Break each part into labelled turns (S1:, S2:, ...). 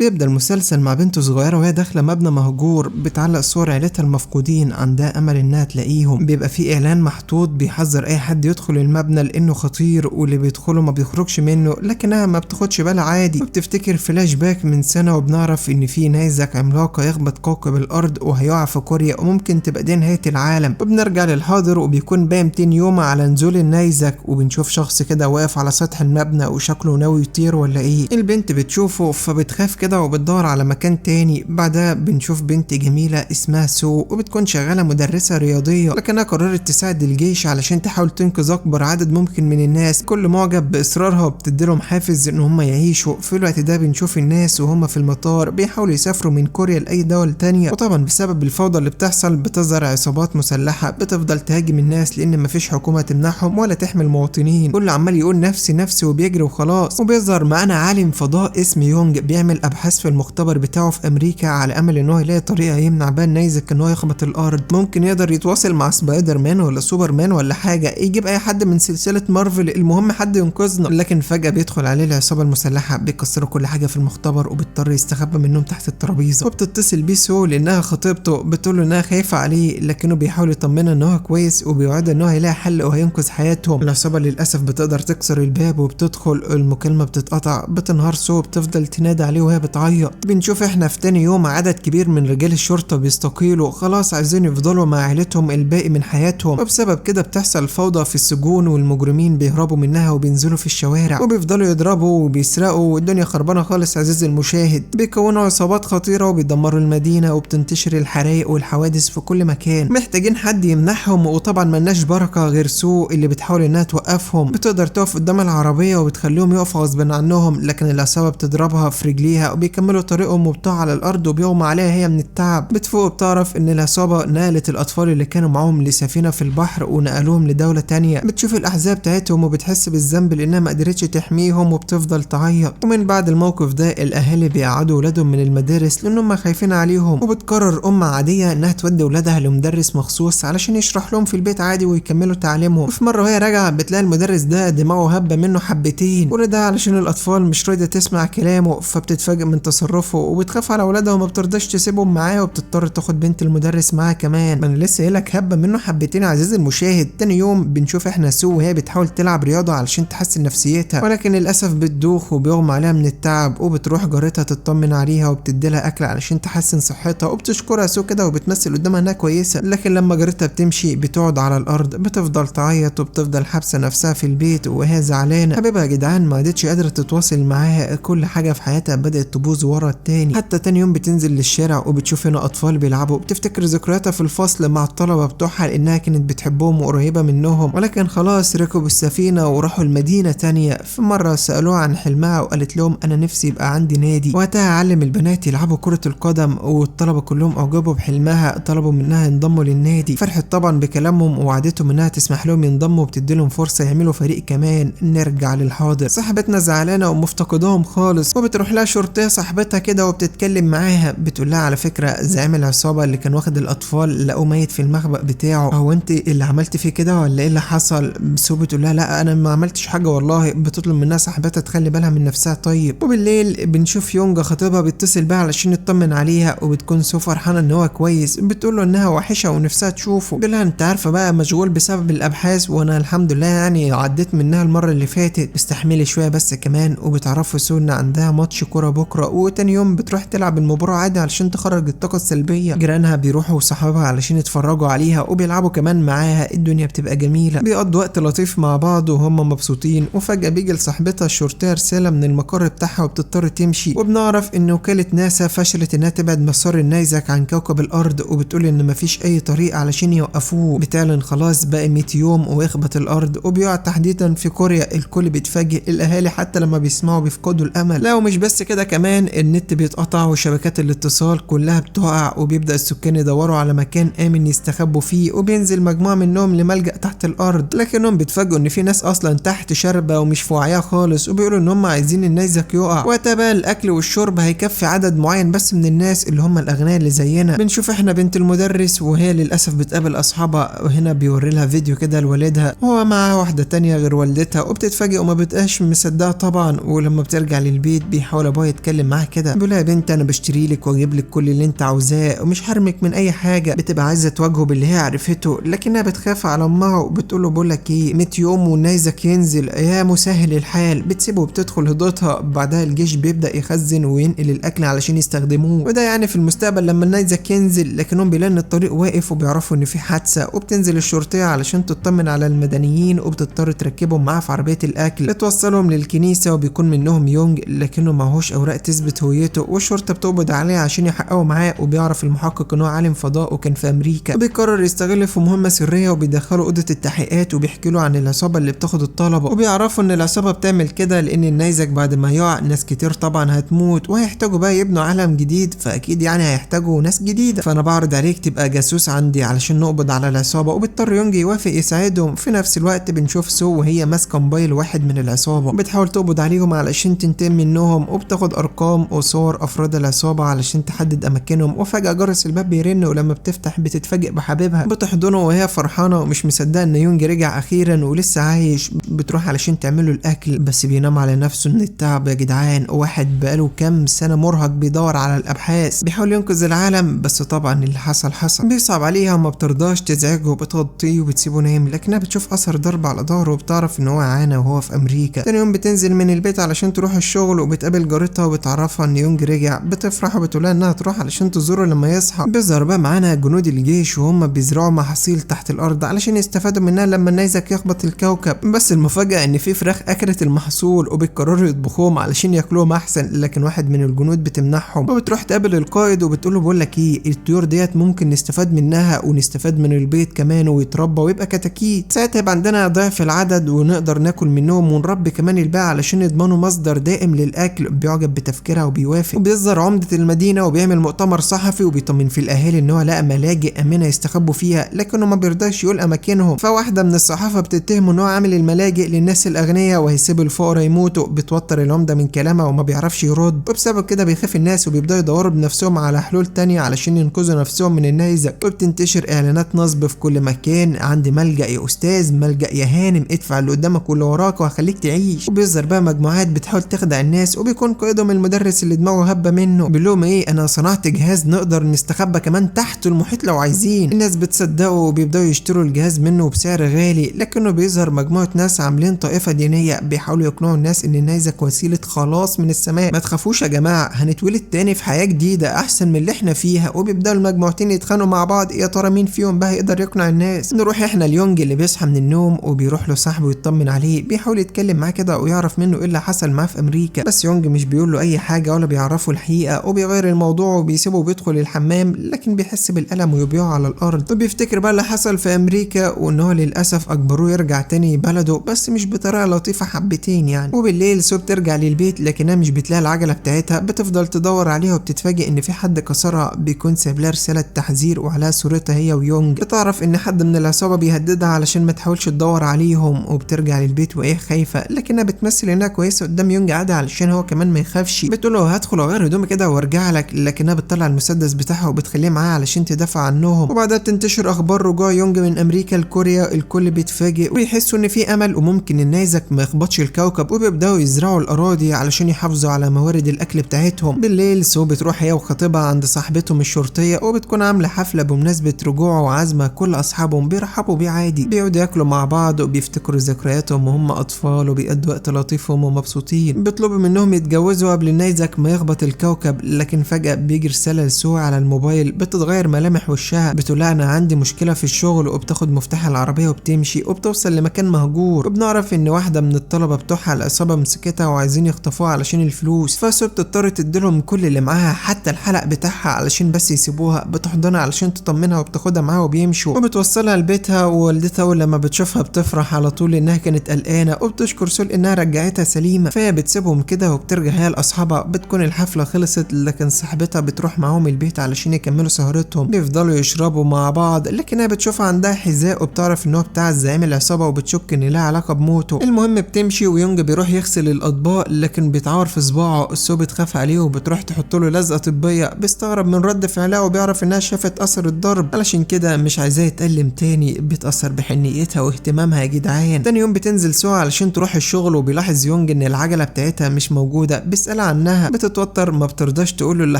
S1: بيبدأ المسلسل مع بنت صغيرة وهي داخلة مبنى مهجور بتعلق صور عيلتها المفقودين، عندها أمل إنها تلاقيهم. بيبقى في إعلان محطوط بيحذر أي حد يدخل المبنى لأنه خطير واللي بيدخله ما بيخرجش منه، لكنها ما بتاخدش بالها عادي وبتفتكر فلاش باك من سنة، وبنعرف إن في نيزك عملاقة يخبط كوكب الأرض وهيقع في كوريا وممكن تبقى دي نهاية العالم. وبنرجع للحاضر وبيكون باقي 200 يوم على نزول النيزك، وبنشوف شخص كده واقف على سطح المبنى وشكله ناوي يطير ولا إيه. البنت بتشوفه فبتخاف كده وبتدور على مكان تاني. بعدها بنشوف بنت جميلة اسمها سو وبتكون شغالة مدرسة رياضية، لكنها قررت تساعد الجيش علشان تحاول تنقذ أكبر عدد ممكن من الناس. كل معجب بإصرارها وبتديلهم حافز إن هم يعيشوا. في الوقت ده بنشوف الناس وهم في المطار بيحاولوا يسافروا من كوريا لأي دولة تانية، وطبعا بسبب الفوضى اللي بتحصل بتظهر عصابات مسلحة بتفضل تهاجم الناس لأن مفيش حكومة تمنعهم ولا تحمي المواطنين. كله عمال يقول نفسي نفسي وبيجري وخلاص. وبيظهر معانا عالم فضاء اسمه يونج بيعمل أبحاث في المختبر بتاعه في أمريكا على أمل إن هو يلاقي طريقة يمنع بيها النيزك إن هو يخبط الأرض. ممكن يقدر يتواصل مع سبايدر مان ولا سوبر مان ولا حاجة، يجيب أي حد من سلسلة مارفل، المهم حد ينقذنا. لكن فجأة بيدخل عليه العصابة المسلحة بيكسروا كل حاجة في المختبر وبيضطر يستخبى منهم تحت الترابيزة. وبتتصل بيه سو لأنها خطيبته، بتقول له إنها خايفة عليه، لكنه بيحاول يطمنها إن هو كويس وبيوعد إن هو هيلاقي حل وهينقذ حياتهم. العصابة للأسف بتقدر تكسر الباب وبتدخل، المكالمة بتتقطع، بتنهار سو بتفضل تنادي عليه وهي بتعيط. بنشوف احنا في تاني يوم عدد كبير من رجال الشرطة بيستقيلوا، خلاص عايزين يفضلوا مع عائلتهم الباقي من حياتهم، وبسبب كده بتحصل فوضى في السجون والمجرمين بيهربوا منها وبينزلوا في الشوارع وبيفضلوا يضربوا وبيسرقوا والدنيا خربانة خالص. عزيزي المشاهد بيكونوا عصابات خطيرة وبيدمروا المدينة وبتنتشر الحرائق والحوادث في كل مكان. محتاجين حد يمنعهم، وطبعا ملناش بركة غير سو اللي بتحاول انها توقفهم. بتقدر تقف قدام العربية وبتخليهم يقفوا غصب عنهم، لكن العصابة بتضربها في رجليها وبيكملوا طريقهم وبتقع على الارض وبيغمى عليها هي من التعب. بتفوق وبتعرف ان العصابة نقلت الاطفال اللي كانوا معاهم لسفينة في البحر ونقلوهم لدولة تانية. بتشوف الاحزاب بتاعتهم وبتحس بالذنب لانها ما قدرتش تحميهم وبتفضل تعيط. ومن بعد الموقف ده الاهالي بيقعدوا ولادهم من المدارس لانهم خايفين عليهم، وبتقرر ام عادية انها تودي ولادها لمدرس مخصوص علشان يشرح لهم في البيت عادي ويكملوا تعليمهم. وفي مرة وهي راجعة بتلاقي المدرس ده دماغه هبة منه حبتين، وده علشان الاطفال مش راضية تسمع كلامه، فبتتفاجئ من تصرفه وبتخاف على ولادها وما بترضاش تسيبهم معاه، وبتضطر تاخد بنت المدرس معاها كمان. ما انا لسه قايلك هبة منه حبتين يا عزيزي المشاهد. تاني يوم بنشوف احنا سو وهي بتحاول تلعب رياضة علشان تحسن نفسيتها، ولكن للاسف بتدوخ وبيغمى عليها من التعب. وبتروح جارتها تطمن عليها وبتديلها اكل علشان تحسن صحتها، وبتشكرها سو كده وبتمثل قدامها انها كويسة. لكن لما جارتها بتمشي بتقعد على الارض بتفضل تعيط وبتفضل حابسة نفسها في البيت وهي زعلانة. حبيبها يا جدعان ما عادتش قادرة تتواصل معاها، كل حاجة في حياتها بدأت تبوظ ورا التاني. حتى تاني يوم بتنزل للشارع وبتشوف هنا اطفال بيلعبوا، بتفتكر ذكرياتها في الفصل مع الطلبة بتوعها لانها كانت بتحبهم وقريبة منهم، ولكن خلاص ركبوا السفينة وراحوا المدينة تانية. في مرة سألوها عن حلمها وقالت لهم انا نفسي يبقى عندي نادي. وقتها علم البنات يلعبوا كرة القدم، والطلبة كلهم اعجبوا بحلمها، طلبوا منها ينضموا للنادي. فرحت طبعا بكلامهم ووعدتهم انها تسمح لهم ينضموا وبتديلهم فرصة يعملوا فريق كمان. نرجع للحاضر، صاحبتنا زعلانة ومفتقداهم خالص، وبتروح لها شرطية صاحبتها كده وبتتكلم معاها، بتقول لها على فكرة زعيم العصابة اللي كان واخد الاطفال لقوه ميت في المخبأ بتاعه، هو انت اللي عملت فيه كده ولا ايه اللي حصل؟ سو بتقول لها لا انا ما عملتش حاجة والله. بتطلب منها صاحبتها تخلي بالها من نفسها. طيب وبالليل بنشوف يونجا خطيبها بيتصل بها علشان يطمن عليها، وبتكون سو فرحانة ان هو كويس. بتقول له انها وحشة ونفسها تشوفه. بيقول لها انت عارفة بقى مشغول بسبب الابحاث وانا الحمد لله يعني عديت منها المرة اللي فاتت، استحملي شوية بس كمان. وبتعرفوا سو ان عندها ماتش كورة بكرة، وتاني يوم بتروح تلعب المباراة عادي علشان تخرج الطاقة السلبية. جيرانها بيروحوا وصحابها علشان يتفرجوا عليها وبيلعبوا كمان معاها، الدنيا بتبقى جميلة، بيقضوا وقت لطيف مع بعض وهم مبسوطين. وفجأة بيجي لصاحبتها الشرطية رسالة من المقر بتاعها وبتضطر تمشي. وبنعرف ان وكالة ناسا فشلت انها تبعد مسار النيزك عن كوكب الارض، وبتقول ان مفيش اي طريق علشان يوقفوه. بتعلن خلاص باقي 100 يوم ويخبط الارض، وبيقع تحديدا في كوريا. الكل بيتفاجئ، الاهالي حتى لما بيسمعوا بيفقدوا الامل. لا ومش بس كده كمان، النت بيتقطع وشبكات الاتصال كلها بتقع، وبيبدأ السكان يدوروا على مكان امن يستخبوا فيه. وبينزل مجموعة منهم لملجأ تحت الارض، لكنهم بيتفاجئوا ان في ناس اصلا تحت شاربة ومش في وعيها خالص، وبيقولوا ان هم عايزين النيزك يقع. وقتها بقى الاكل والشرب هيكفي عدد معين بس من الناس اللي هم الاغنياء اللي زينا. بنشوف احنا بنت المدرس وهي للاسف بتقابل اصحابها، وهنا بيوري لها فيديو كده لوالدها وهو معاها واحدة تانية غير والدتها، وبتتفاجئ وما بتبقاش مصدقة طبعا. ولما بترجع للبيت بيحاول ابوها يتكلم بيتكلم معاها كده بيقول لها يا بنت انا بشتري لك واجيب لك كل اللي انت عاوزاه ومش هرمك من اي حاجه. بتبقى عايزه تواجهه باللي هي عرفته لكنها بتخاف على امها وبتقول له بقول لك ايه 100 يوم ونايزك ينزل يا مسهل الحال. بتسيبه وبتدخل هدوتها. بعدها الجيش بيبدا يخزن وينقل الاكل علشان يستخدموه وده يعني في المستقبل لما النيزك ينزل. لكنهم بيلاقوا ان الطريق واقف وبيعرفوا ان في حادثه وبتنزل الشرطيه علشان تطمن على المدنيين وبتضطر تركبهم معاها في عربيه الاكل بتوصلهم للكنيسه وبيكون منهم يونج لكنه معهوش اوراق تثبت هويته والشرطه بتقبض عليه عشان يحققوا معاه. وبيعرف المحقق ان هو عالم فضاء وكان في امريكا وبيقرر يستغل في مهمه سريه وبيدخلوا اوضه التحقيقات وبيحكي له عن العصابه اللي بتاخد الطلبه وبيعرفوا ان العصابه بتعمل كده لان النيزك بعد ما يقع ناس كتير طبعا هتموت وهيحتاجوا بقى يبنوا عالم جديد فاكيد يعني هيحتاجوا ناس جديده. فانا بعرض عليك تبقى جاسوس عندي علشان نقبض على العصابه وبيضطر يونج يوافق يساعدهم. في نفس الوقت بنشوف سو وهي ماسكه موبايل واحد من العصابه بتحاول تقبض عليهم علشان تنتقم منهم وبتاخد ارقام وصور افراد العصابه علشان تحدد اماكنهم. وفجاه جرس الباب بيرن ولما بتفتح بتتفاجئ بحبيبها بتحضنه وهي فرحانه ومش مصدقه ان يونج رجع اخيرا ولسه عايش. بتروح علشان تعمله الاكل بس بينام على نفسه من التعب يا جدعان. واحد بقاله كام سنه مرهق بيدور على الابحاث بيحاول ينقذ العالم بس طبعا اللي حصل بيصعب عليها وما بترضاش تزعجه وبتغطيه وبتسيبه نايم. لكنها بتشوف اثر ضرب على ظهره وبتعرف ان هو عانى وهو في امريكا. تاني يوم بتنزل من البيت علشان تروح الشغل وبتقابل جارتها وبتعرفها ان يونج رجع. بتفرح وبتقولها انها تروح علشان تزوره لما يصحى. بيظهر بقى معانا جنود الجيش وهم بيزرعوا محاصيل تحت الارض علشان يستفادوا منها لما النيزك يخبط الكوكب. بس المفاجاه ان في فراخ اكلت المحصول وبيقرروا يطبخوهم علشان ياكلوهم احسن. لكن واحد من الجنود بتمنعهم وبتروح تقابل القائد وبتقول له بقول لك ايه الطيور ديت ممكن نستفاد منها ونستفاد من البيض كمان ويتربى ويبقى كتاكيت. ساعتها يبقى عندنا ضعف العدد ونقدر ناكل منهم ونربي كمان الباقي علشان يضمنوا مصدر دائم للاكل. بيعجب بتفكيرها وبيوافق وبيظهر عمدة المدينة وبيعمل مؤتمر صحفي وبيطمن في الاهالي ان هو لقى ملاجئ امنه يستخبوا فيها لكنه ما بيرضاش يقول اماكنهم. فواحده من الصحافه بتتهمه ان هو عامل الملاجئ للناس الاغنياء وهيسيب الفقراء يموتوا. بتوتر العمده من كلامها وما بيعرفش يرد وبسبب كده بيخاف الناس وبيبداوا يدوروا بنفسهم على حلول تانية علشان ينقذوا نفسهم من النيزك. وبتنتشر اعلانات نصب في كل مكان عندي ملجأ يا استاذ ملجأ يا هانم ادفع اللي قدامك واللي وراك وهخليك تعيش. وبيظهر بقى مجموعات بتحاول تخدع الناس وبيكون قائدهم المدرس اللي دماغه هبه منه بيقول لهم ايه انا صنعت جهاز نقدر نستخبى كمان تحت المحيط لو عايزين. الناس بتصدقه وبيبداوا يشتروا الجهاز منه بسعر غالي. لكنه بيظهر مجموعه ناس عاملين طائفه دينيه بيحاولوا يقنعوا الناس ان النيزك وسيله خلاص من السماء. ما تخافوش يا جماعه هنتولد تاني في حياه جديده احسن من اللي احنا فيها. وبيبداوا المجموعتين يتخانقوا مع بعض يا ترى مين فيهم بقى يقدر يقنع الناس. نروح احنا ليونج اللي بيصحى من النوم وبيروح له صاحبه يطمن عليه بيحاول يتكلم معاه كده ويعرف منه ايه اللي حصل معاه في امريكا. بس يونج مش بيقول له اي حاجه ولا بيعرفه الحقيقه وبيغير الموضوع وبيسيبه وبيدخل الحمام. لكن بيحس بالالم ويبيعه على الارض وبيفتكر بقى اللي حصل في امريكا وان هو للاسف اجبروه يرجع تاني بلده بس مش بطريقه لطيفه حبتين يعني. وبالليل سو بترجع للبيت لكنها مش بتلاقي العجله بتاعتها. بتفضل تدور عليها وبتتفاجئ ان في حد كسرها بيكون سايب لها رساله تحذير وعليها صورتها هي ويونج. بتعرف ان حد من العصابه بيهددها علشان ما تحاولش تدور عليهم وبترجع للبيت وهي خايفه لكنها بتمثل انها كويسه قدام يونج عادي علشان هو كمان ما يخافش. بتقول له هدخل اغير هدومي كده وارجع لك لكنها بتطلع المسدس بتاعها وبتخليه معاها علشان تدافع عنهم. وبعدها بتنتشر اخبار رجوع يونج من امريكا لكوريا. الكل بيتفاجئ ويحسوا ان في امل وممكن النيزك ما يخبطش الكوكب وبيبداوا يزرعوا الاراضي علشان يحافظوا على موارد الاكل بتاعتهم. بالليل سو بتروح هي وخطيبها عند صاحبتهم الشرطيه وبتكون عامله حفله بمناسبه رجوعه وعازمه كل اصحابهم بيرحبوا بيه عادي. بيقعدوا ياكلوا مع بعض وبيفتكروا ذكرياتهم وهم اطفال وبيقضوا وقت لطيف وهم مبسوطين. بيطلبوا منهم يتجوزوا قبل النيزك ما يخبط الكوكب. لكن فجاه بيجي رساله لسو على الموبايل بتتغير ملامح وشها بتقول انا عندي مشكله في الشغل وبتاخد مفتاح العربيه وبتمشي وبتوصل لمكان مهجور. وبنعرف ان واحده من الطلبه بتوعها العصابه مسكتها وعايزين يخطفوها علشان الفلوس. فسو بتضطر تديلهم كل اللي معاها حتى الحلق بتاعها علشان بس يسيبوها. بتحضنها علشان تطمنها وبتاخدها معاها وبيمشوا وبتوصلها لبيتها. ووالدتها ولما بتشوفها بتفرح على طول انها كانت قلقانه وبتشكر سول انها رجعتها سليمه. فهي بتسيبهم كده وبترجع هي لاصحابها. بتكون الحفله خلصت لكن صاحبتها بتروح معاهم البيت علشان يكملوا سهرتهم. بيفضلوا يشربوا مع بعض لكنها بتشوف عندها حذاء وبتعرف ان هو بتاع زعيم العصابه وبتشك ان لها علاقه بموته. المهم بتمشي ويونج بيروح يغسل الاطباق لكن بيتعور في صباعه. سو بتخاف عليه وبتروح تحط له لزقه طبيه. بيستغرب من رد فعلها وبيعرف انها شافت اثر الضرب علشان كده مش عايزاه يتألم تاني. بتأثر بحنيتها واهتمامها يا جدعان. تاني يوم بتنزل سو علشان تروح الشغل وبيلاحظ يونج ان العجله بتاعتها مش موجوده. بيسأل بتسألها عنها بتتوتر، ما بترضاش تقوله اللي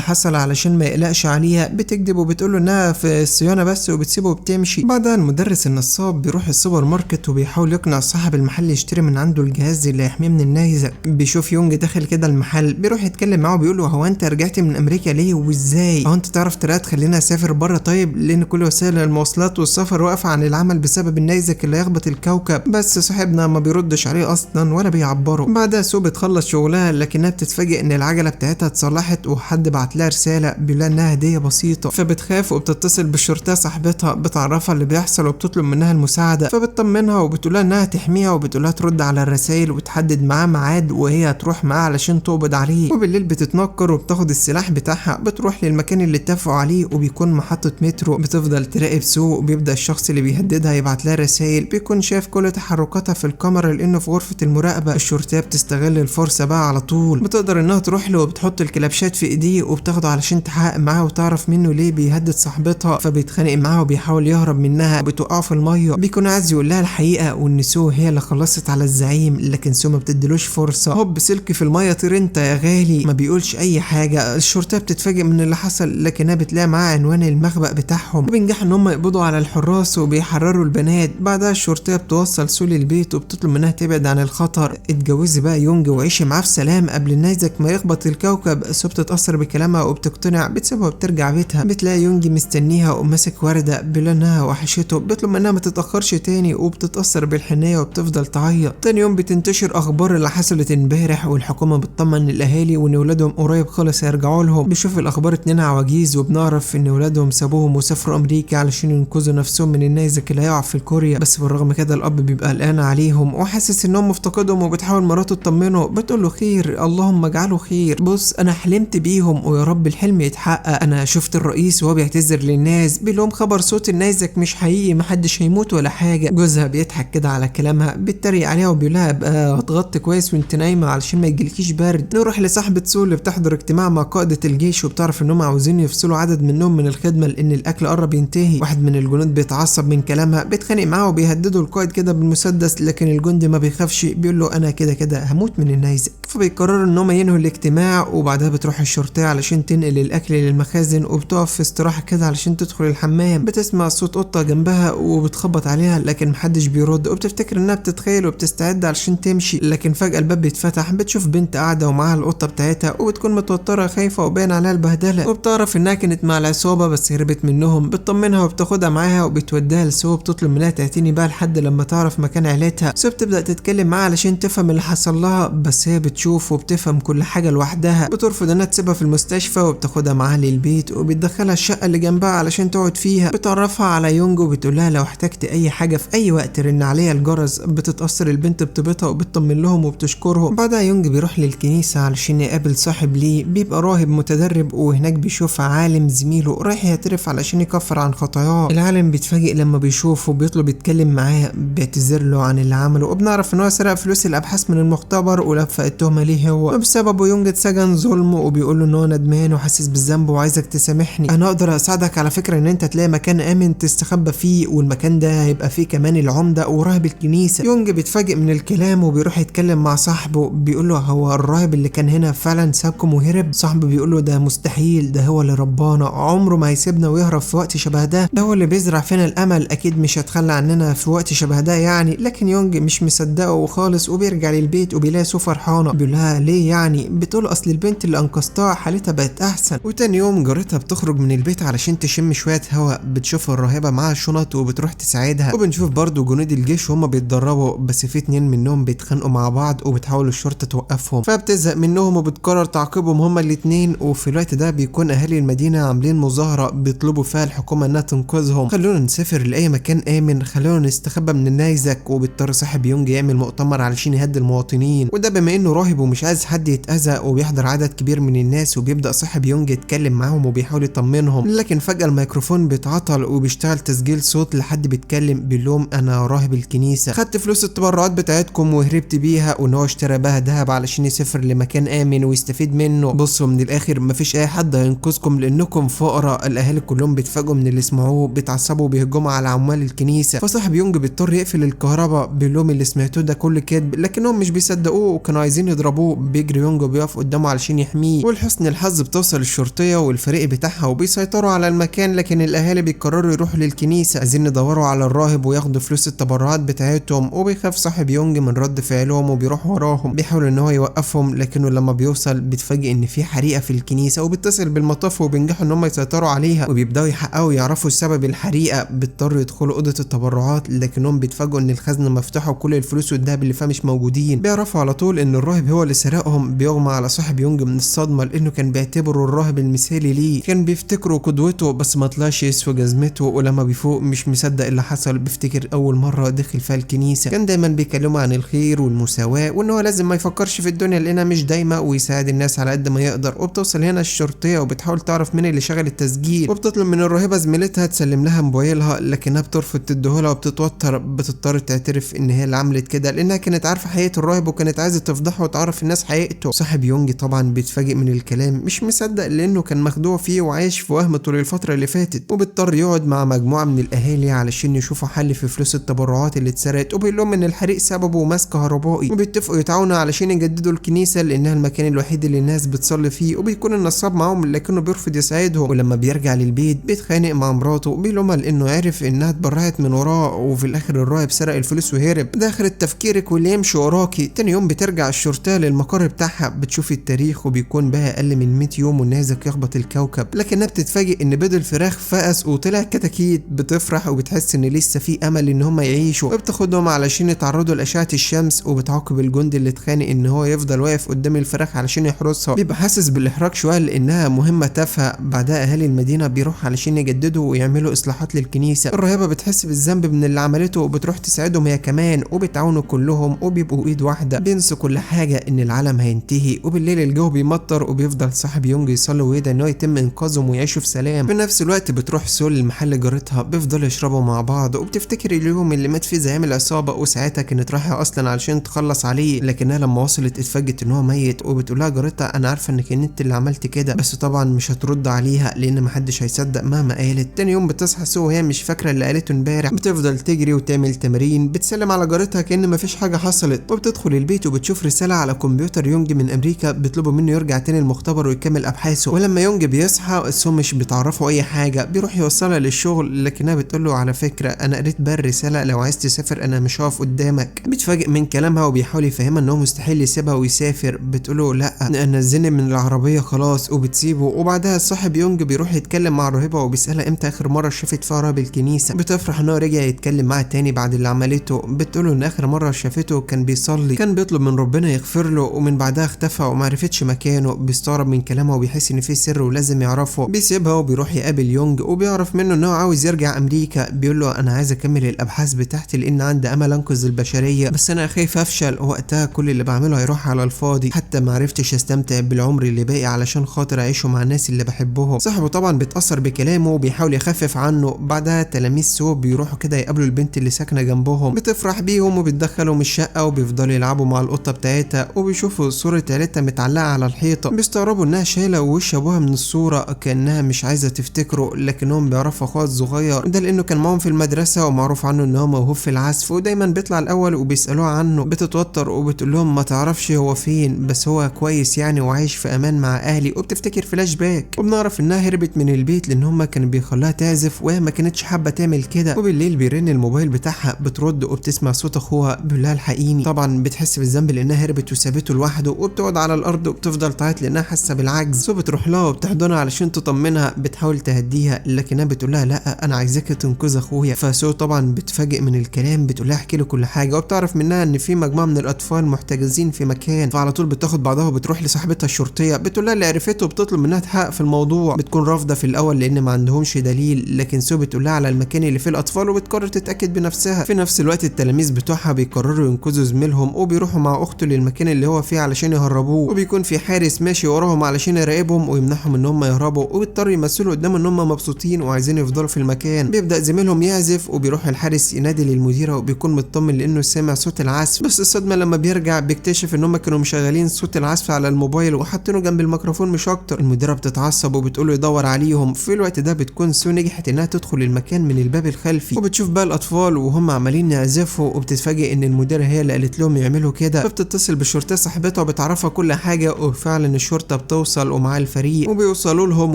S1: حصل علشان ما يقلقش عليها، بتكذب وبتقوله انها في الصيانة بس وبتسيبه وبتمشي. بعدها المدرس النصاب بيروح السوبر ماركت وبيحاول يقنع صاحب المحل يشتري من عنده الجهاز اللي يحميه من النيزك. بيشوف يونج داخل كده المحل، بيروح يتكلم معاه وبيقول له هو انت رجعت من امريكا ليه وازاي؟ هو انت تعرف طريقه تخلينا اسافر بره؟ طيب لان كل وسائل المواصلات والسفر واقفه عن العمل بسبب النيزك اللي هيخبط الكوكب. بس صاحبنا ما بيردش عليه اصلا ولا بيعبره. بعدها سو بتخلص شغلها لكنها بتتفاجئ ان العجله بتاعتها اتصلحت وحد بعت لها رساله بيقول انها هديه بسيطه، فبتخاف وبتتصل بالشرطه صاحبتها بتعرفها اللي بيحصل وبتطلب منها المساعده، فبتطمنها وبتقولها انها تحميها وبتقولها ترد على الرسائل وبتحدد معاه ميعاد وهي هتروح معاه علشان تقبض عليه. وبالليل بتتنكر وبتاخد السلاح بتاعها بتروح للمكان اللي اتفقوا عليه وبيكون محطة مترو. بتفضل تراقب سو وبيبدأ الشخص اللي بيهددها يبعت لها رسائل، بيكون شايف كل تحركاتها في الكاميرا لانه في غرفة المراقبة. الشرطية بتستغل الفرصة بقى على طول، بتقدر انها تروح له وبتحط الكلبشات في ايديه وبتاخده علشان تحقق معاه وتعرف منه ليه بيهدد صاحبتها، فبيتخانق معاها وبيحاول يهرب منها وبتوقعه في المية. بيكون عايز يقول لها الحقيقة وان سو هي اللي خلصت على الزعيم، لكن سو ما بتديلوش فرصة. هوب سلك في المية طير انت يا غالي، ما بيقولش اي حاجة. الشرطة بتتفاجئ من اللي حصل لكنها بتلاقي معاه عنوان المخبأ بتاعهم، وبينجحوا ان هم يقبضوا على الحراس وبيحرروا البنات. بعدها الشرطية بتوصل سو للبيت وبتطلب منها تبعد عن الخطر. اتجوزي بقى يونج وعيشي معاه في سلام قبل النيزك ما يخبط الكوكب. سو بتتأثر بكلامها وبتقتنع، بتسيبها وبترجع بيتها. بتلاقي يونج مستنيها وماسك وردة بيقول انها وحشته، بتطلب منها ما تتأخرش تاني وبتتأثر بالحنية وبتفضل تعيط. تاني يوم بتنتشر اخبار اللي حصلت امبارح والحكومة بتطمن الاهالي وان ولادهم قريب خالص هيرجعوا لهم. بيشوف الاخبار 2 عواجيز وبنعرف ان ولادهم سابوهم وسافروا امريكا علشان ينقذوا نفسهم من النيزك اللي هيقع في كوريا. بس بالرغم كده الاب بيبقى قلقان عليهم وحاسس انهم مفتقدهم، وبتحاول مراته تطمنه بتقول له خير اللهم اجعله خير، بص انا حلمت بيهم ويا رب الحلم يتحقق. انا شفت الرئيس وهو بيعتذر للناس بيقول لهم خبر صوت النيزك مش حقيقي، محدش هيموت ولا حاجه. جوزها بيضحك كده على كلامها، بيتريق عليها وبيقول لها ابقى اتغطي كويس وانت نايمه علشان ما يجيلكيش برد. نروح لصاحبه سو اللي بتحضر اجتماع مع قائده الجيش وبتعرف انهم عاوزين يفصلوا عدد منهم من الخدمه لان الاكل قرب ينتهي. واحد من الجنود بيتعصب من كلامها، بيتخانق معاه وبيهددوا القائد كده بالمسدس، لكن الجندي ما بيخافش بيقول له انا كده كده هموت من النيزك. فبيقرروا انهم ينهوا الاجتماع، وبعدها بتروح الشرطيه علشان تنقل الاكل للمخازن وبتقف في استراحه كده علشان تدخل الحمام. بتسمع صوت قطه جنبها وبتخبط عليها لكن محدش بيرد، وبتفتكر انها بتتخيل وبتستعد علشان تمشي، لكن فجاه الباب بيتفتح. بتشوف بنت قاعده ومعاها القطه بتاعتها وبتكون متوتره خايفه وباين عليها البهدله، وبتعرف انها كانت مع العصابه بس هربت منهم. بتطمنها وبتاخدها معاها وبتوديها لسو، بتطلب منها تعتني بقى لحد لما تعرف مكان عيلتها. سو بتبدا تتكلم معاها علشان تفهم اللي حصل لها، بس هي بتشوف وبتفهم كل حاجه لوحدها. بترفض انها تسيبها في المستشفى وبتاخدها معاها للبيت وبتدخلها الشقه اللي جنبها علشان تقعد فيها. بتعرفها على يونج وبتقول لها لو احتجت اي حاجه في اي وقت رن عليها الجرس. بتتاثر البنت بطيبتها وبتطمن لهم وبتشكرهم. بعدها يونج بيروح للكنيسه علشان يقابل صاحب ليه بيبقى راهب متدرب، وهناك بيشوف عالم زميله رايح يعترف علشان يكفر عن خطاياه. العالم بيتفاجئ لما بيشوفه، بيطلب يتكلم معاه، بيعتذر له عن اللي عمله، وبنعرف ان هو سرق فلوس الابحاث من المختبر ولفق التهمه ليه هو، وبسببه يونج اتسجن ظلم. وبيقول له ان هو ندمان وحاسس بالذنب وعايزك تسامحني، انا اقدر اساعدك على فكره ان انت تلاقي مكان امن تستخبى فيه، والمكان ده هيبقى فيه كمان العمده وراهب الكنيسه. يونج بيتفاجئ من الكلام وبيروح يتكلم مع صاحبه، بيقول له هو الراهب اللي كان هنا فعلا سابكم وهرب؟ صاحبه بيقول له ده مستحيل، ده هو اللي ربانا، عمره ما هيسيبنا ويهرب في وقت شبه ده هو اللي بيزرع فينا الامل، اكيد مش هتخلى عننا في وقت شبه ده يعني. لكن يونج مش مصدقه خالص، وبيرجع للبيت وبيلاقي سو فرحانه. بيقول لها ليه يعني؟ بتقول اصل البنت اللي انقذتها حالتها بقت احسن. وتاني يوم جارتها بتخرج من البيت علشان تشم شويه هوا، بتشوف الراهبه معاها شنط وبتروح تساعدها. وبنشوف برضو جنود الجيش وهم بيتدربوا، بس في 2 منهم بيتخانقوا مع بعض وبتحاول الشرطه توقفهم، فبتزهق منهم وبتقرر تعاقبهم هما الاتنين. وفي الوقت ده بيكون اهالي المدينه عاملين مظاهره بيطلبوا فيها الحكومه انها تنقذهم، خلونا نسافر لاي مكان امن، خلونا نستخبى من النيزك. وبيضطر صاحب يونج يعمل مؤتمر علشان يهدي المواطنين، وده بما انه راهب ومش عايز حد يتاذى، وبيحضر عدد كبير من الناس. وبيبدا صاحب يونج يتكلم معاهم وبيحاول يطمنهم، لكن فجاه الميكروفون بيتعطل وبيشتغل تسجيل صوت لحد بيتكلم بيقول لهم انا راهب الكنيسه، خدت فلوس التبرعات بتاعتكم وهربت بيها، وان هو اشترى بها ذهب علشان يسافر لمكان امن ويستفيد منه. بصوا من الاخر مفيش اي حد هينقذكم لانكم فقراء. الاهالي كلهم بيتفاجئوا من اللي سمعوه، بيتعصبوا وبيهجموا على عمال الكنيسه. فصاحب يونج بيضطر يقفل الكهرباء، بيقول لهم اللي سمعتوه ده كل كذب، لكنهم مش بيصدقوه وكانوا عايزين يضربوه. بيجري يونج وبيقف قدامه علشان يحميه، ولحسن الحظ بتوصل الشرطيه والفريق بتاعها وبيسيطروا على المكان، لكن الاهالي بيقرروا يروحوا للكنيسه عايزين يدوروا على الراهب وياخدوا فلوس التبرعات بتاعتهم. وبيخاف صاحب يونج من رد فعلهم وبيروح وراهم، بيحاول ان هو يوقفهم، لكنه لما بيوصل بيتفاجئ ان في حريقه في الكنيسه، وبيتصل بالمطاف وبينجحوا ان هم يسيطروا عليها وبيبداوا يحققوا يعرفوا سبب الحريقه. بيضطروا يدخلوا اوضه التبرعات، لكنهم بيتفاجئوا ان الخزنه مفتوحه وكل الفلوس والذهب اللي فيها مش موجودين. بيعرفوا على طول ان الراهب هو اللي سرقهم. بيغمى على صاحب يونج من الصدمه لانه كان بيعتبره الراهب المثالي ليه، كان بيفتكره قدوته بس ما طلعش يسوى جزمته. ولما بيفوق مش مصدق اللي حصل، بيفتكر اول مره دخل فيها الكنيسه. كان دايما بيكلمه عن الخير والمساواه وان هو لازم ما يفكرش في الدنيا لانها مش دايمه ويساعد الناس على قد ما يقدر. وبتوصل هنا الشرطيه وبتحاول تعرف مين اللي شغل التسجيل، وبتطلب من الراهبه زميلتها تسلم لها موبايلها، لكنها بترفض تديهولها وبتتوتر. بتضطر تعترف ان هي اللي عملت كده لانها كانت عارفه حقيقه الراهب وكانت عايزه تفضحه وتعرف الناس حقيقته. صاحب يونج طبعا بيتفاجئ من الكلام، مش مصدق لانه كان مخدوع فيه وعايش في وهم طول الفتره اللي فاتت. وبيضطر يقعد مع مجموعه من الاهالي علشان يشوفوا حل في فلوس التبرعات اللي اتسرقت، وبيقول لهم ان الحريق سببه ماس كهربائي، وبيتفقوا يتعاونوا علشان يجددوا الكنيسه لانها المكان الوحيد اللي الناس بتصلي فيه. وبيكون النصاب معاهم لكنه بيرفض يساعدهم، ولما بيرجع للبيت بيتخانق مع مراته وبيلومها لانه عرف انها اتبرعت من وراه، وفي الاخر الراهب سرق الفلوس وهرب. ده اخر تفكيرك واللي يمشي وراكي. تاني يوم بترجع الشرطه للمقر بتاعها، بتشوف التاريخ وبيكون بقى اقل من 100 يوم والنيزك يخبط الكوكب، لكنها بتتفاجئ ان بيض الفراخ فقس وطلع كتاكيت. بتفرح وبتحس ان لسه في امل ان هم يعيشوا، وبتاخدهم علشان يتعرضوا لاشعه الشمس. وبتعاقب الجندي اللي اتخانق ان هو يفضل واقف قدام الفراخ علشان يحرسها، بيبقى حاسس بالاحراج شويه لانها مهمه تافهه. بعدها اهالي المدينه بيروحوا علشان يجددوا ويعملوا اصلاحات للكنيسه. الراهبه بتحس بالذنب من اللي عملته وبتروح تساعدهم هي كمان، وبتعاونوا كلهم وبيبقوا ايد واحده. بينسوا كل حاجه ان العالم هينتهي. وبالليل الجو بيمطر وبيفضل صاحب يونج يصلي ويدعي ان هو يتم انقاذهم ويعيشوا في سلام. في نفس الوقت بتروح سول لمحل جارتها، بيفضلوا يشربوا مع بعض وبتفتكر اليوم اللي مات فيه زعيم العصابه، وساعتها كانت رايحه اصلا علشان تخلص عليه، لكنها لما وصلت اتفاجئت ان هو ميت. وبتقول لها جارتها انا عارفه انك انت اللي عملت كده، بس طبعا مش هترد عليها لان محدش هيصدق مهما قالت. تاني يوم بتصحى سو وهي مش فاكره اللي قالته امبارح، بتفضل تجري وتعمل تمارين، بتسلم على جارتها كأن مفيش حاجه حصلت. وبتدخل البيت وبتشوف رساله على كمبيوتر يونج من امريكا بيطلبوا منه يرجع تاني المختبر ويكمل ابحاثه. ولما يونج بيصحى سو مش بتعرفه اي حاجه، بيروح يوصلها للشغل، لكنها بتقول له على فكره انا قريت بقى الرساله، لو عايز تسافر انا مش هقف قدامك. بيتفاجئ من كلامها وبيحاول يفهمها ان هو مستحيل يسيبها ويسافر. بتقول له لا نزلني من العربيه خلاص، وبتسيبه. وبعدها صاحب يونج بيروح يتكلم مع الراهبه وبيسالها امتى اخر مره شافت فيها راهب الكنيسه. بتفرح ان هو رجع يتكلم معاها تاني بعد اللي عملته. بتقول له ان اخر مره شافته كان بيصلي، كان بيطلب من ربنا يغفر له، ومن بعدها اختفى ومعرفتش مكانه. بيستغرب من كلامها وبيحس ان في سر ولازم يعرفه. بيسيبها وبيروح يقابل يونج وبيعرف منه ان هو عاوز يرجع امريكا. بيقول له انا عايز اكمل الابحاث بتاعتي لان عندي امل انقذ البشريه، بس انا خايف افشل، وقتها كل اللي بعمله هيروح على الفاضي، حتى ما عرفتش استمتع بالعمر اللي باقي علشان خاطر اعيشه مع الناس اللي بحبهم. صاحبه طبعا بيتاثر بكلامه وبيحاول يخفف عنه. بعدها تلاميذ سو بيروحوا كده يقابلوا البنت اللي ساكنه جنبهم، بتفرح بيهم وبتدخلهم الشقه وبيفضلوا يلعبوا مع القطه بتاعتها، وبيشوفوا صوره عيلتها متعلقه على الحيطه. بيستغربوا انها شايله وش ابوها من الصوره كانها مش عايزه تفتكره، لكنهم بيعرفوا اخوها الصغير ده لانه كان معاهم في المدرسه ومعروف عنه ان هو موهوب في العزف ودايما بيطلع الاول، وبيسالوها عنه. بتتوتر وبتقول لهم ما تعرفش هو فين، بس هو كويس يعني وعايش في امان مع اهلي. وبتفتكر فلاش باك وبنعرف انها هربت من البيت لان هم كانوا بيخلوها تعزف وهي ما كانتش حابه تعمل كده. وبالليل بيرن الموبايل بتاعها، بترد وبتسمع صوت اخوها بيقول لها الحقيني. طبعا بتحس بالذنب لانها هربت وسابته لوحده، وبتقعد على الارض وبتفضل تعيط لانها حاسه بالعجز. سو بتروح لها وبتحضنها علشان تطمنها، بتحاول تهديها لكنها بتقول لها لا انا عايزاك تنقذ اخويا. فسو طبعا بتفاجئ من الكلام، بتقول لها احكي له كل حاجه، وبتعرف منها ان في مجموعه من الاطفال محتجزين في مكان. فعلى طول بتاخد بعضها وبتروح لصاحبتها الشرطيه، بتقول لها اللي عرفته وبتطلب منها تحقق في الموضوع. بتكون رافضه في الاول لان ما عندهمش دليل، لكن سو بتقول لها على المكان اللي فيه الاطفال وبتقرر تتاكد بنفسها. في نفس الوقت التلاميذ بتوعها بيقرروا ينقذوا زميلهم وبيروحوا مع اخته للمكان اللي هو فيه علشان يهربوه، وبيكون في حارس ماشي وراهم علشان يراقبهم ويمنعهم ان هم يهربوا، وبيضطروا يمثلوا قدام ان هم مبسوطين وعايزين يفضلوا في المكان. بيبدا زميلهم يعزف وبيروح الحارس ينادي للمديره وبيكون مطمن لانه سامع صوت العزف، بس الصدمه لما بيرجع بيكتشف ان هم كانوا مشغلين صوت العزف على الموبايل وحاطينه جنب الميكروفون مش اكتر. المديره بتتعصب وبتقول له يدور عليهم. في الوقت ده بتكون سو نجحت انها تدخل المكان من الباب الخلفي، وبتشوف بقى الاطفال وهم عمالين يعزفوا، وبتتفاجئ ان المديره هي اللي قالت لهم يعملوا كده. فبتتصل بالشرطيه صاحبتها وبتعرفها كل حاجه، وفعلا الشرطه بتوصل ومع الفريق وبيوصلوا لهم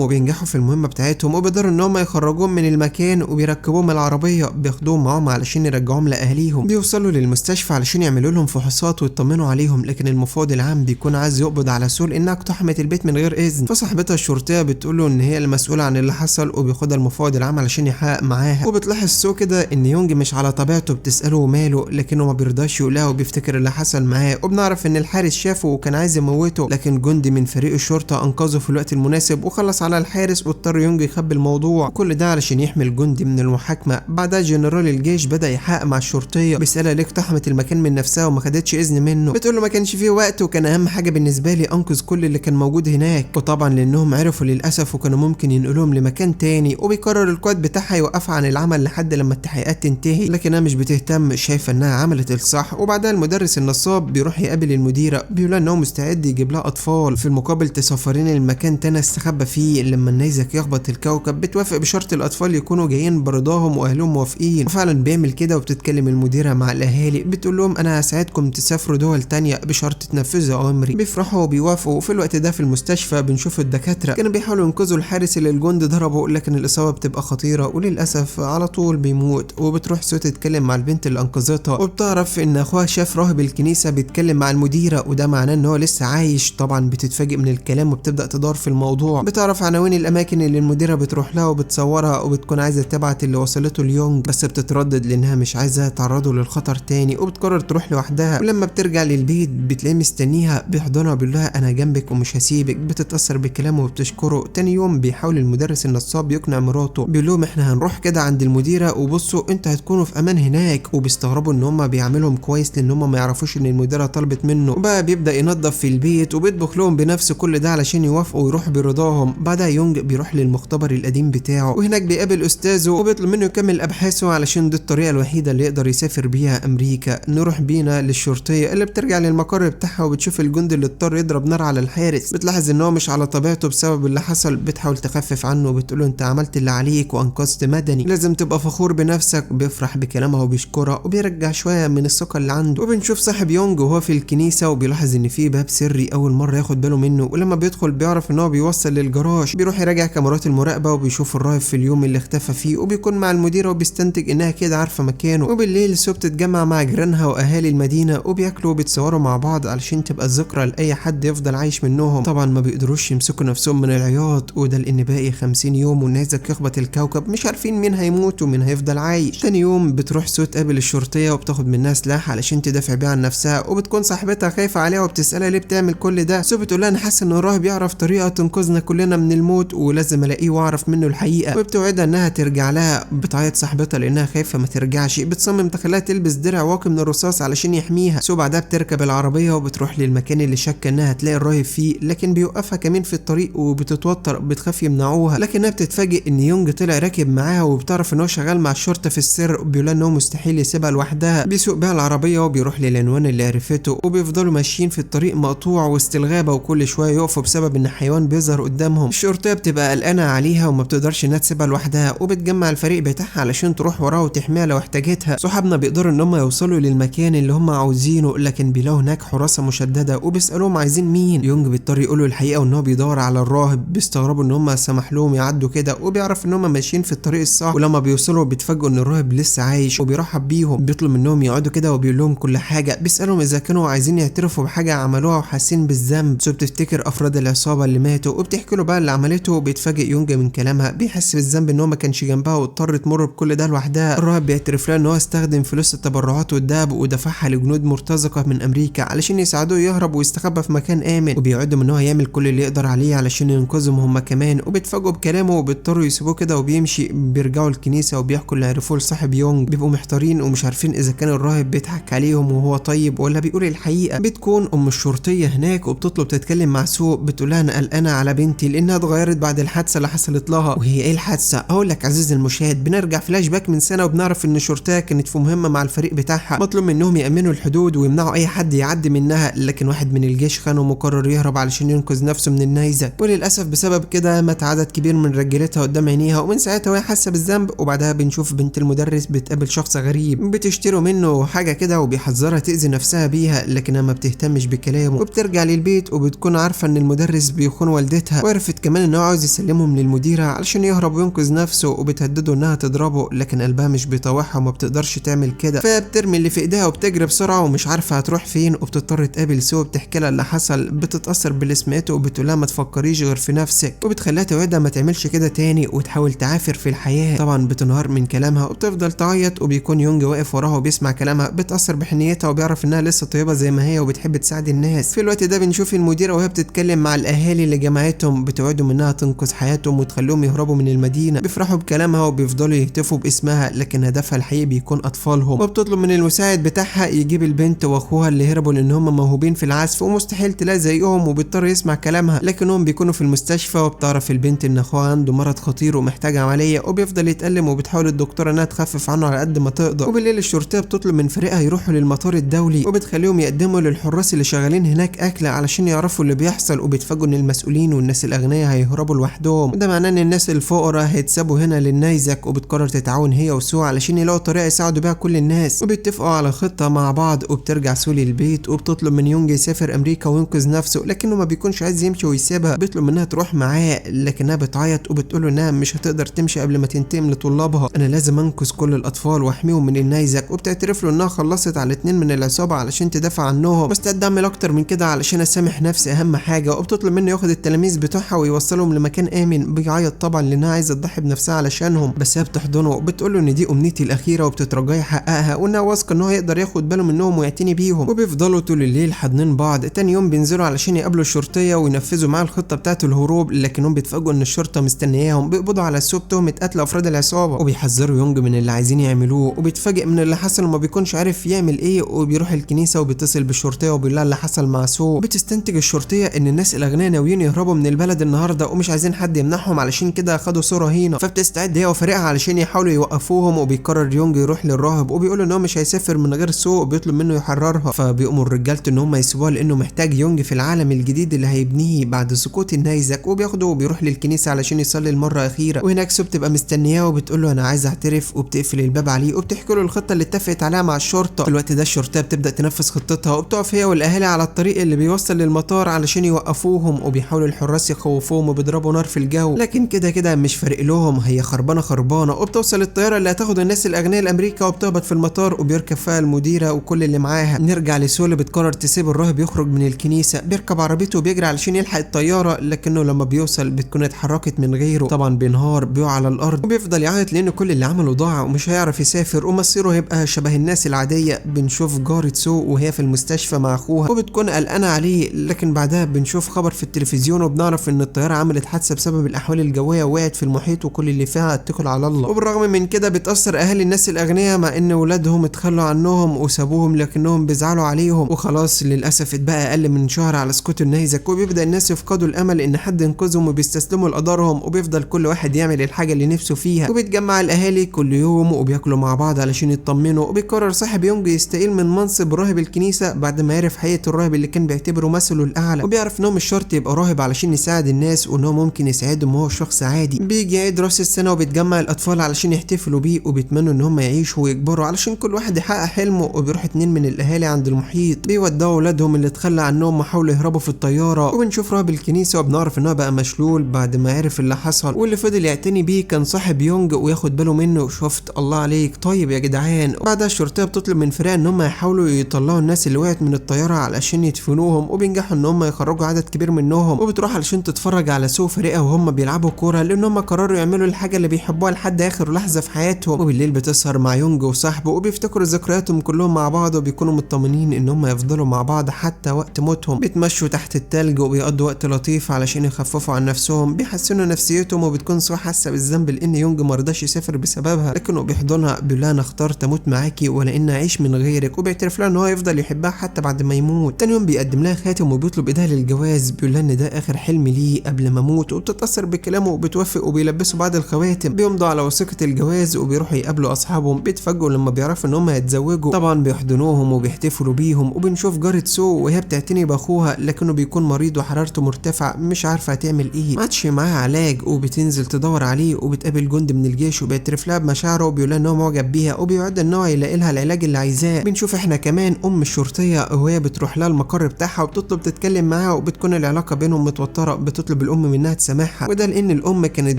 S1: وبينجحوا في المهمه بتاعتهم، وبيقدروا ان هم يخرجوهم من المكان وبيركبوهم العربيه بياخدوهم معاهم علشان يرجعوهم لاهاليهم. بيوصلوا للمستشفى علشان يعملوا لهم فحوصات ويطمنوا عليهم، لكن المفوض العام بيكون عايز يقبض على سول انها اقتحمت البيت من غير اذن. فصاحبتها الشرطيه بتقول له ان هي المسؤوله عن اللي حصل، وبياخدها المفوض العام علشان يحقق معاها. وبتلاحظ سو كده ان يونج مش على طبيعته، بتساله ماله لكنه ما بيرضاش يقولها وبيفتكر اللي حصل معاه. وبنعرف ان الحارس شافه وكان عايز يموته، لكن جندي من فريق الشرطه انقذه في الوقت المناسب وخلص على الحارس، واضطر يونج يخبي الموضوع كل ده علشان يحمي الجندي من المحاكمه. بعدها جنرال الجيش بدا يحقق مع الشرطيه، بيسالها ليه اقتحمت المكان من نفسها وما خدتش اذن منه. بتقول له ما كانش فيه وقت، وكان اهم حاجه بالنسبه لي انقذ كل اللي كان موجود هناك. وطبعا لانهم عرفوا للاسف وكانوا ممكن ينقلوهم لمكان تاني، وبيقرر القائد بتاعها يوقفها عن العمل لحد لما التحقيقات تنتهي، لكنها مش بتهتم، شايفه انها عملت الصح. وبعدها المدرس النصاب بيروح يقابل المديره، بيقول لها ان هو مستعد يجيب لها اطفال في المقابل تسافرين المكان تاني استخبى فيه. لما النيزك يخبط الكوكب بتوافق بشرط الاطفال يكونوا جايين برضاهم واهلهم موافقين، وفعلا بيعمل كده. وبتتكلم المديره مع الاهالي بتقول لهم انا هساعدكم تسافروا دول تانية بشرط تنفذوا اوامري. بيفرحوا وبيوافقوا. وفي الوقت ده في المستشفى بنشوف الدكاتره كانوا بيحاولوا ينقذوا الحارس اللي الجند ضربه، لكن الاصابه بتبقى خطيره وللاسف على طول بيموت. وبتروح سو تتكلم مع البنت اللي انقذتها، وبتعرف ان اخوها شاف راهب الكنيسه بيتكلم مع المديره، وده معناه ان هو لسه عايش. طبعا بتتفاجئ من الكلام وبتبدا تدور في الموضوع. بتعرف عناوين الاماكن اللي المديره بتروح لها وبتصورها، وبتكون عايزه تبعت اللي وصلته ليونج، بس بتتردد لانها مش عايزه تعرضه للخطر تاني، وبتقرر تروح لوحدها. ولما بترجع للبيت بتلاقيه مستنيها بيحضنها وبيقول لها انا جنبك ومش هسيبك. بتتاثر بكلامه وبتشكره. تاني يوم بيحاول المدرس النصاب يقنع مراته، بيقول لهم احنا هنروح كده عند المديره وبصوا انت هتكونوا في امان هناك. وبيستغربوا ان هم بيعملهم كويس لان هم ما يعرفوش ان المديره طلبت منه. وبقى بيبدا ينظف في البيت وبيطبخ لهم بنفسه كل ده علشان يوافقوا ويروح برضاهم. بعدها يونج بيروح للمختبر القديم بتاعه، وهناك بيقابل استاذه وبيطلب منه يكمل ابحاثه علشان دي الطريقه الوحيده اللي يقدر يسافر بيها امريكا. نروح بينا للشرطيه اللي بترجع للمقر بتاعها وبتشوف الجندي اللي اضطر يضرب نار على الحارس. بتلاحظ ان هو مش على طبيعته بسبب اللي حصل. بتحاول تخفف عنه وبتقول له انت عملت اللي عليك وانقذت مدني، لازم تبقى فخور بنفسك. بيفرح بكلامها وبيشكرها وبيرجع شويه من الثقه اللي عنده. وبنشوف صاحب يونج وهو في الكنيسه وبيلاحظ ان في باب سري اول مره ياخد باله منه، ولما بيدخل بيعرف ان هو بيوصل للجراج. بيروح يراجع كاميرات المراقبه وبيشوف الراهب في اليوم اللي اختفى فيه، وبيكون مع المديره وبيستنتج انها كده عارفه مكانه. وبالليل سو بتتجمع مع جيرانها واهالي المدينه وبياكلوا وبيتصوروا مع بعض علشان تبقى الذكرى لاي حد يفضل عايش منهم. طبعا ما بيقدروش يمسكوا نفسهم من العياط، وده لان باقي 50 يوم والنيزك يخبط الكوكب، مش عارفين مين هيموت ومين هيفضل عايش. تاني يوم بتروح سو تقابل الشرطيه وبتاخد منها سلاح علشان تدافع بيه عن نفسها، وبتكون صاحبتها خايفه عليها وبتسالها ليه بتعمل كل ده. سو بتقول لها انا حاسه ان الراهب يعرف طريقه تنقذنا كلنا من الموت ولازم الاقيه واعرف منه الحقيقه. وبتوعدها انها ترجع لها. بتعيط صاحبتها لانها خايفه ما ترجعش. بتصمم تخليها تلبس درع واقي من الرصاص علشان يحميها. سو بعدها بتركب العربيه وبتروح للمكان اللي شاكه انها هتلاقي الراهب فيه، لكن بيوقفها كمان في الطريق وبتتوتر. بتخاف يمنعوها، لكنها بتتفاجئ ان يونج طلع راكب معاها، وبتعرف ان هو شغال مع الشرطه في السر. وبيقول ان هو مستحيل يسيبها لوحدها. بيسوق بيها العربيه وبيروح للعنوان اللي عرفته، وبيفضلوا ماشيين في الطريق مقطوع وسط الغابه، وكل شويه يقفوا بسبب ان حيوان بيظهر قدامهم. الشرطيه بتبقى قلقانه عليها وما بتقدرش انها تسيبها لوحدها، وبتجمع الفريق بتاعها علشان تروح وراها وتحميها لو احتاجتها. صحابنا بيقدروا ان هم يوصلوا للمكان اللي هم عاوزينه، لكن بيلاقوا هناك حراسه مشدده وبيسالوهم عايزين مين. يونج بيضطر يقولوا الحقيقه وان هو بيدور على الراهب. بيستغربوا ان هم سمح لهم يعدوا كده، وبيعرف ان هم ماشيين في الطريق الصح. ولما بيوصلوا بيتفاجئوا ان الراهب لسه عايش وبيرحب بيهم. بيطلب منهم يقعدوا كده وبيقول لهم كل حاجه. بيسالهم اذا كانوا عايزين يعترفوا بحاجه عملوها وحاسين بالذنب. سو بتفتكر افراد العصابه اللي ماتوا وبتحكي له بقى اللي عملته. وبيتفاجئ يونج من كلامها، بيحس بالذنب ان هو ما كانش جنبها واضطر تمر بكل ده لوحدها. الراهب بيعترف لها ان هو استخدم فلوس التبرعات والدهب ودفعها لجنود مرتزقه من امريكا علشان يساعدوه يهرب ويستخبى في مكان امن، وبيوعدهم ان هو يعمل كل اللي يقدر عليه علشان ينقذهم هم كمان. وبيتفاجئوا بكلامه وبيضطروا يسيبوه كده وبيمشي. بيرجعوا الكنيسه وبيحكوا اللي عرفوه لصاحب يونج. بيبقوا محتارين ومش عارفين اذا كان الراهب بيضحك عليهم وهو طيب ولا بيقول الحقيقه. بتكون ام الشرطيه هناك وبتطلب تتكلم مع سو. بتقول لها انا قلقانه على بنتي لانها اتغيرت بعد الحادثه اللي حصلت لها. وهي ايه الحادثه؟ اقول لك عزيزي المشاهد، بنرجع فلاش باك من سنه وبنعرف ان الشرطيه كانت في مهمه مع الفريق بتاعها، مطلوب منهم يامنوا الحدود ويمنعوا اي حد يعدي منها، لكن واحد من الجيش خانه ومقرر يهرب علشان ينقذ نفسه من النيزك. وللاسف بسبب كده مات عدد كبير من رجالتها قدام عينيها، ومن ساعتها وهي حاسه بالذنب. وبعدها بنشوف بنت المدرس بتقابل شخص غريب بتشتري منه حاجه كده وبيحذرها تاذي نفسها بيها، لكنها ما بتهتمش بكلامه، وبترجع للبيت وبتكون عارفه ان المدرس بيخون والدتها، وعرفت كمان ان هو عاوز يسلمهم للمديره علشان يهرب وينقذ نفسه، وبتهدده انها تضربه لكن قلبها مش بيطوعها وما بتقدرش تعمل كده، فبترمي اللي في ايديها وبتجري بسرعه ومش عارفه هتروح فين، وبتضطر تقابل سو بتحكي لها اللي حصل، بتتاثر باللي سمعته وبتقول لها ما تفكريش غير في نفسك، وبتخليها توعدها ما تعملش كده تاني وتحاول تعافر في الحياه. طبعا بتنهار من كلامها وبتفضل تعيط، وبيكون يونج واقف وراها وبيسمع كلامها، بتاثر بحنيتها وبيعرف انها لسه طيبه زي ما هي وبتحب تساعد الناس. في الوقت ده بنشوف المديره وهي بتتكلم مع الاهالي اللي جمعتهم، بتوعدهم انها تنقذ حياتهم وتخليهم يهربوا من المدينه، بيفرحوا بكلامها وبيفضلوا يهتفوا باسمها، لكن هدفها الحقيقي بيكون اطفالهم، وبتطلب من المساعد بتاعها يجيب البنت واخوها اللي هربوا لان هم موهوبين في العزف ومستحيل تلاقي زيهم، وبيضطر يسمع كلامها، لكنهم بيكونوا في المستشفى، وبتعرف البنت ان اخوها عنده مرض خطير ومحتاج عمليه، وبيفضل يتألم، وبتحاول الدكتوره انها تخفف عنه على قد ما تقدر. وبالليل الشرطيه بتطلب من فريقها يروحوا للمطار الدولي، وبتخليهم يقدموا للحراس اللي شغالين هناك اكل علشان يعرفوا اللي بيحصل، وبيتفاجئوا ان المسؤولين والناس الاغنياء هيهربوا لوحدهم، وده معناه ان الناس الفقراء هيتسابوا هنا للنيزك، وبتقرر تتعاون هي وسو علشان يلاقوا طريقه يساعدوا بيها كل الناس، وبيتفقوا على خطه مع بعض. وبترجع سو للبيت وبتطلب من يونج يسافر امريكا وينقذ نفسه، لكنه ما بيكونش عايز يمشي ويسيبها، بيطلب منها تروح معاه لكنها بتعيط وبتقول له انها مش هتقدر تمشي قبل ما تنتقم لطلابها، انا لازم انقذ كل الاطفال واحميهم من النيزك، وبتعترف له انها خلصت على 2 من العصابه علشان تدافع عنهم، مستعد اعمل اكتر من كده علشان اسامح نفسي اهم حاجه. وبتطلب منه ياخد التلاميذ بتوعها ويوصلهم لمكان امن، بيعيط طبعا لانها عايزه تضحي بنفسها علشانهم، بس هي بتحضنه وبتقول له ان دي امنيتي الاخيره وبتترجاه يحققها، وانها واثقه ان هو يقدر ياخد باله منهم ويعتني بيهم، وبيفضلوا طول الليل حاضنين بعض. تاني يوم بينزلوا علشان يقابلوا الشرطيه وينفذوا معاه الخطه بتاعه الهروب، لكنهم بيتفاجئوا ان الشرطه مستنياهم، بيقبضوا على سو بتهمه قتل افراد العصابه، وبيحذروا يونج من اللي عايزين يعملوه، وبيتفاجئ من اللي حصل وما بيكونش عارف يعمل ايه، وبيروح الكنيسه وبيتصل بالشرطيه وبيقول لها اللي حصل مع سو. بتستنتج الشرطيه ان الناس الاغنياء ناويين يهربوا من البلد النهارده ومش عايزين حد يمنعهم، علشان كده خدوا سو رهينه، فبتستعد هي وفريقها علشان يحاولوا يوقفوهم، وبيقرر يونج يروح للراهب وبيقول ان هو مش هيسافر من غير سو، وبيطلب منه يحررها، فبيأمر رجالته ان هم يسيبوها لانه محتاج يونج في العالم الجديد اللي هيبنيه بعد سقوط النيزك، وبياخده وبيروح للكنيسه علشان يصلي المره اخيره، وهناك سو بتبقى مستنياه وبتقول له انا عايز اعترف، وبتقفل الباب عليه وبتحكي له الخطه اللي اتفقت عليها مع الشرطه. في الوقت ده الشرطه بتبدا تنفذ خطتها، وبتقف هي والاهالي على الطريق اللي بيوصل للمطار علشان يوقفوهم، وبيحاولوا الحراس يخوفوهم وبيضربوا نار في الجو، لكن كده مش فارق لهم، هي خربانه. وبتوصل الطياره اللي هتاخد الناس الاغنياء لامريكا، وبتهبط في المطار وبيركب فيها المديره وكل اللي معاها. نرجع لسو اللي بتقرر تسيب الراهب يخرج من الكنيسه، بيركب عربيته وبيجري علشان يلحق الطياره، لكنه لما بيوصل بتكون اتحركت من غيره، طبعا بينهار بيقع على الارض وبيفضل يعيط لان كل اللي عمله ضاع ومش هيعرف يسافر ومصيره هيبقى شبه الناس العاديه. بنشوف جارة سو وهي في المستشفى مع اخوها وبتكون قلقانه عليه، لكن بعدها بنشوف خبر في التلفزيون وبنعرف ان الطياره عملت حادثه بسبب الاحوال الجويه ووقعت في المحيط وكل اللي فيها اتكل على الله. وبالرغم من كده بتاثر اهالي الناس الاغنياء مع ان ولادهم اتخلوا عنهم وسابوهم، لكنهم بيزعلوا عليهم، وخلاص للاسف اتبقى اقل من شهر على سقوط النيزك، وبيبدا الناس يفقدوا الامل ان حد ينقذهم وبيستسلموا لقدرهم، وبيفضل كل واحد يعمل الحاجه اللي نفسه فيها، وبيتجمع الاهالي كل يوم وبياكلوا مع بعض علشان يطمنوا. وبيقرر صاحب يونج يستقيل من منصب راهب الكنيسه بعد ما عرف حقيقه الراهب اللي كان بيعتبره مثله الاعلى، وبيعرف انه مش شرط يبقى راهب علشان يساعد الناس، وانه ممكن يساعدهم وهو شخص عادي. بيجي عيد راس السنه وبيتجمع الاطفال علشان يحتفلوا بيه، وبيتمنوا ان هم يعيشوا ويكبروا علشان كل واحد يحقق حلمه. وبيروح 2 من الاهالي عند المحيط بيودعوا اولادهم اللي اتخلى عنهم وحاولوا يهربوا في الطياره، وبنشوف راهب الكنيسه وبنعرف ان هو بقى مشلول بعد ما عرف اللي حصل، واللي فضل يعتني بيه كان صاحب يونج وياخد باله منه. شفت الله عليك طيب يا جدعان. وبعدها الشرطه بتطلب من فريق ان هم يحاولوا يطلعوا الناس اللي وقعت من الطياره علشان يدفنوهم، وبينجحوا ان هم يخرجوا عدد كبير منهم، وبتروح علشان تتفرج على سو فريقها وهم بيلعبوا كوره لان هم قرروا يعملوا الحاجه اللي بيحبوها لحد اخر لحظه في حياتهم. وبالليل بتسهر مع يونج وصاحبه وبيفتكروا ذكرياتهم كلهم مع بعض، وبيكونوا مطمنين ان هم يفضلوا مع بعض حتى وقت موتهم. بيتمشوا تحت التلج وبيقضوا وقت لطيف علشان يخففوا عن نفسهم، بيحسنوا نفسيتهم، وبتكون سو حاسه بالذنب لان يونج مرضاش يسافر بسببها، لكنه بيحضنها بيقول لها انا اخترت اموت معاكي ولا ان اعيش من غيرك، وبيعترف لها ان هو يفضل يحبها حتى بعد ما يموت. تاني يوم بيقدم لها خاتم وبيطلب ايدها للجواز، بيقول لها ان ده اخر حلم ليه قبل ما اموت، وبتتاثر بكلامه وبتوافق وبيلبسوا بعض الخواتم. بيمضوا على وثيقه الجواز وبيروحوا يقابلوا اصحابهم، بيتفاجئوا لما بيعرفوا ان هم هيتزوجوا، طبعا بيحضنوهم وبيحتفلوا بيهم. وبنشوف جارة سو وهي بتعتني باخوها لكنه بيكون مريض وحرارته مرتفعه مش عارفه هتعمل ايه، ما عادش معاها علاج، وبتنزل تدور عليه وبتقابل جندي من الجيش وبيعترف لها بمشاعره وبيقول لها ان هو معجب بيها وبيوعد ان هو يلاقي لها العلاج اللي عايزاه. بنشوف احنا كمان ام الشرطه الشرطيه وهي بتروح لها المقر بتاعها وبتطلب تتكلم معاها، وبتكون العلاقه بينهم متوتره. بتطلب الام منها تسامحها، وده لان الام كانت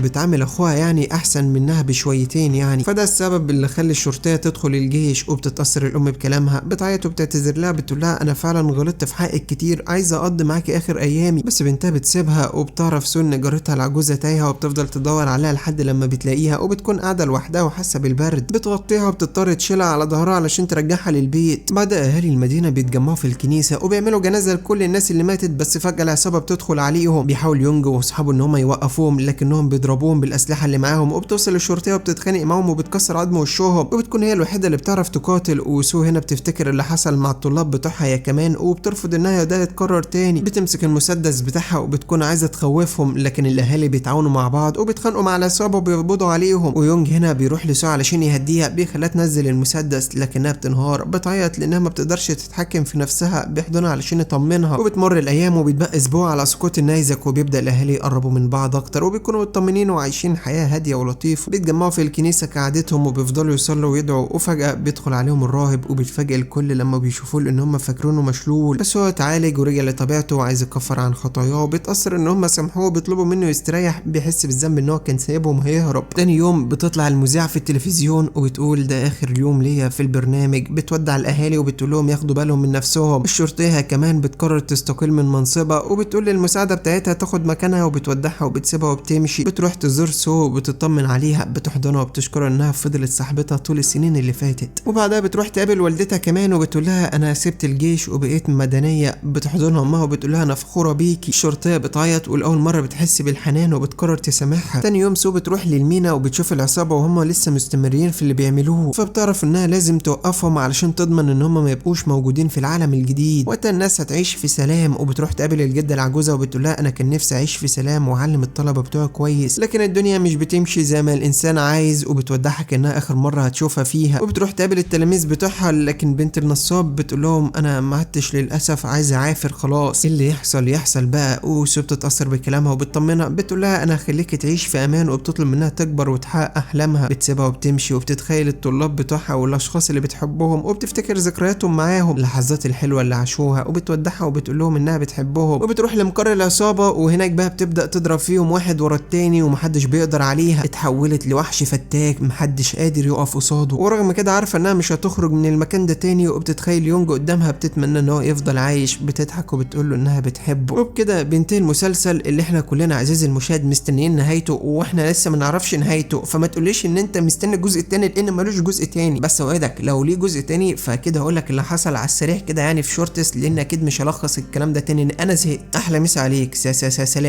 S1: بتعامل اخوها يعني احسن منها بشويتين يعني، فده السبب اللي خلى الشرطيه تدخل الجيش. وبتتاثر الام بكلامها، بتعيط وبتعتذر لها، بتقول لها انا فعلا غلطت في حقك كتير، عايزه اقضي معاكي اخر ايامي. بس بنتها بتسيبها، وبتعرف سن جارتها العجوزه تايهه، وبتفضل تدور عليها لحد لما بتلاقيها، وبتكون قاعده لوحدها وحاسه بالبرد. بتغطيها وبتضطر تشيلها على ظهرها علشان ترجعها للبيت. بعد اهالي المدينه بيتجمعوا في الكنيسه وبيعملوا جنازه لكل الناس اللي ماتت، بس فجاه العصابه بتدخل عليهم. بيحاول يونج واصحابه ان هم يوقفوهم، لكنهم بيضربوهم بالاسلحه اللي معاهم. وبتوصل الشرطيه وبتتخانق معاهم وبتكسر عظم وشهم، وبتكون هي الوحيده اللي بتعرف تقاتل. وسو هنا بتفتكر اللي حصل مع الطلاب بتوعها هي كمان، وبترفض انها ده يتكرر تاني. بتمسك المسدس بتاعها وبتكون عايزه تخوفهم، لكن الاهالي بيتعاونوا مع بعض وبيتخانقوا مع العصابه وبيقبضوا عليهم. ويونج هنا بيروح لسو علشان يهديها، بيخليها تنزل المسدس لكنها بتنهار. بتعيط لانها ما بتقدرش تتحكم في نفسها، بيحضنها علشان يطمنها. وبتمر الايام وبيتبقى اسبوع على سقوط النيزك، وبيبدا الاهالي يقربوا من بعض اكتر، وبيكونوا مطمنين وعايشين حياه هاديه ولطيفه. بيتجمعوا في الكنيسه كعادتهم وبيفضلوا يصلوا ويدعوا. وفجاه بيدخل عليهم الراهب، وبيتفاجئ الكل لما بيشوفوه لان هم فاكرينه مشلول، بس هو اتعالج ورجع لطبيعته وعايز يكفر عن خطاياه. وبيتاثر ان هم سامحوه وبيطلبوا منه يستريح، بيحس بالذنب ان هو كان سايبهم وهيهرب. تاني يوم بتطلع المذيعه في التلفزيون وبتقول ده اخر يوم ليا في البرنامج. بتودع الاهالي وبتقول لهم ياخدوا بالهم من نفسهم. الشرطيه كمان بتقرر تستقيل من منصبها، وبتقول للمساعده بتاعتها تاخد مكانها، وبتودعها وبتسيبها وبتمشي. بتروح تزور سو وبتطمن عليها، بتحضنها وبتشكرها انها فضلت صاحبتها طول السنين اللي فاتت. وبعدها بتروح تقابل والدتها كمان وبتقول لها انا سبت الجيش وبقيت مدنيه. بتحضنها امها وبتقول لها انا فخوره بيكي. الشرطيه بتعيط ولاول مره بتحس بالحنان وبتقرر تسامحها. تاني يوم سو بتروح للمينا وبتشوف العصابه وهم لسه مستمرين في اللي بيعملوه، فبتعرف انها لازم توقفهم علشان تضمن ان هم ما يبقوش موجودين في العالم الجديد. وقتها الناس هتعيش في سلام. وبتروح تقابل الجده العجوزه وبتقول لها انا كان نفسي اعيش في سلام واعلم الطلبه بتوعي كويس، لكن الدنيا مش بتمشي زي ما الانسان عايز. وبتودعها كانها اخر مره هتشوفها فيها. وبتروح تقابل التلاميذ بتوعها، لكن بنت النصاب بتقول لهم انا ما عدتش للاسف، عايزه اعافر خلاص، اللي يحصل يحصل بقى. وسو بتتاثر بكلامها وبتطمنها، بتقول لها انا هخليكي تعيش في امان، وبتطلب منها تكبر وتحقق احلامها. بتسيبها وبتمشي وبتتخيل الطلاب بتوعها والاشخاص اللي بتحبهم، وبتفتكر ذكرياتهم معاهم، اللحظات الحلوه اللي عاشوها. وبتودعها وبتقول لهم انها بتحبهم. وبتروح لمقر العصابه، وهناك بقى بتبدا تضرب فيهم واحد ورا التاني ومحدش بيقدر عليها. اتحولت لوحش فتاك محدش قادر يقف قصاده. ورغم كده عارفه انها مش هتخرج من المكان ده تاني. وبتتخيل يونج قدامها بتتمنى ان هو يفضل عايش. بتضحك وبتقول له انها بتحبه. وبكده بينتهي المسلسل اللي احنا كلنا عزيزي المشاهد مستنيين نهايته، واحنا لسه ما نعرفش نهايته. فما تقوليش ان انت مستني الجزء التاني لان ملوش جزء تاني، بس اوعدك لو ليه جزء تاني فكده هقول لك اللي حصل على السريع كده يعني في شورتس، لان اكيد مش هلخص الكلام ده تاني. انا زهقت. احلى مسا عليك. سلام.